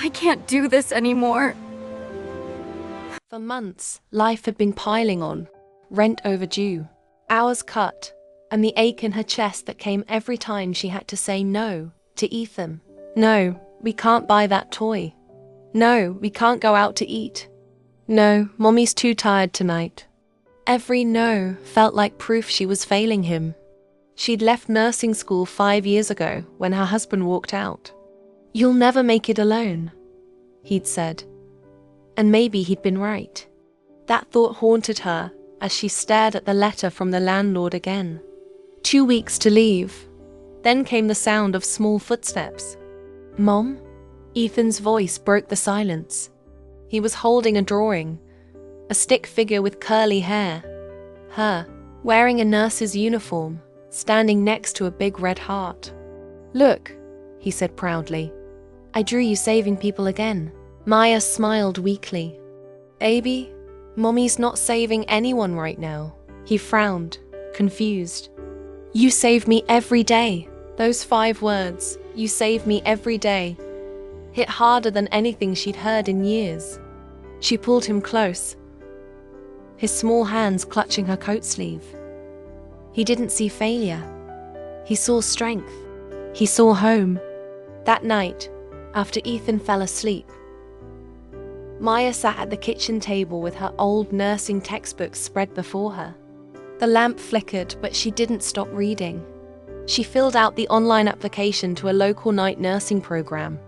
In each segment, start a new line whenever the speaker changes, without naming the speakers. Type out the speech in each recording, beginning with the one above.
I can't do this anymore.
For months, life had been piling on, rent overdue, hours cut, and the ache in her chest that came every time she had to say no to Ethan. No, we can't buy that toy. No, we can't go out to eat. No, Mommy's too tired tonight. Every no felt like proof she was failing him. She'd left nursing school 5 years ago when her husband walked out. "You'll never make it alone," he'd said. And maybe he'd been right. That thought haunted her as she stared at the letter from the landlord again. 2 weeks to leave. Then came the sound of small footsteps. "Mom?" Ethan's voice broke the silence. He was holding a drawing, a stick figure with curly hair. Her, wearing a nurse's uniform, standing next to a big red heart. "Look," he said proudly. "I drew you saving people again." Maya smiled weakly. "Baby, Mommy's not saving anyone right now." He frowned, confused. "You save me every day." Those 5 words, "you save me every day," hit harder than anything she'd heard in years. She pulled him close, his small hands clutching her coat sleeve. He didn't see failure. He saw strength. He saw home. That night, after Ethan fell asleep, Maya sat at the kitchen table with her old nursing textbooks spread before her. The lamp flickered, but she didn't stop reading. She filled out the online application to a local night nursing program.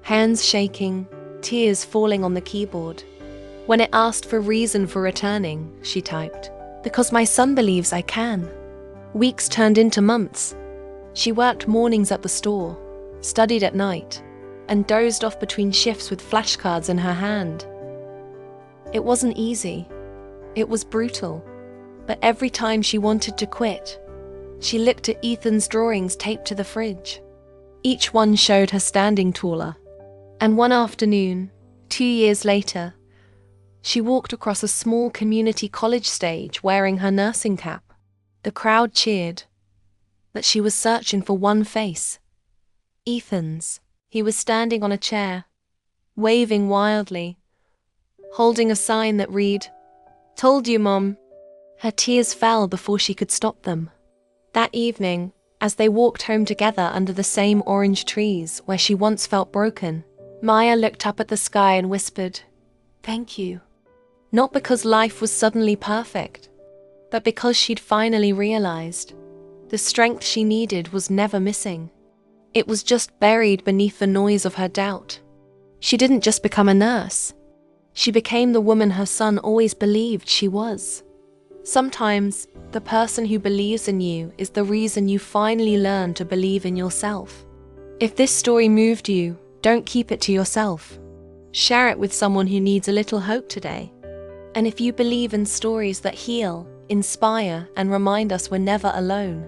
Hands shaking, tears falling on the keyboard. When it asked for reason for returning, she typed, "Because my son believes I can." Weeks turned into months. She worked mornings at the store, studied at night, and dozed off between shifts with flashcards in her hand. It wasn't easy. It was brutal. But every time she wanted to quit, she looked at Ethan's drawings taped to the fridge. Each one showed her standing taller. And one afternoon, 2 years later, she walked across a small community college stage wearing her nursing cap. The crowd cheered, but she was searching for one face. Ethan's. He was standing on a chair, waving wildly, holding a sign that read, "Told you, Mom." Her tears fell before she could stop them. That evening, as they walked home together under the same orange trees where she once felt broken, Maya looked up at the sky and whispered, "Thank you." Not because life was suddenly perfect, but because she'd finally realized the strength she needed was never missing. It was just buried beneath the noise of her doubt. She didn't just become a nurse. She became the woman her son always believed she was. Sometimes, the person who believes in you is the reason you finally learn to believe in yourself. If this story moved you, don't keep it to yourself. Share it with someone who needs a little hope today. And if you believe in stories that heal, inspire, and remind us we're never alone,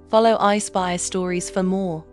follow I Spy Stories for more.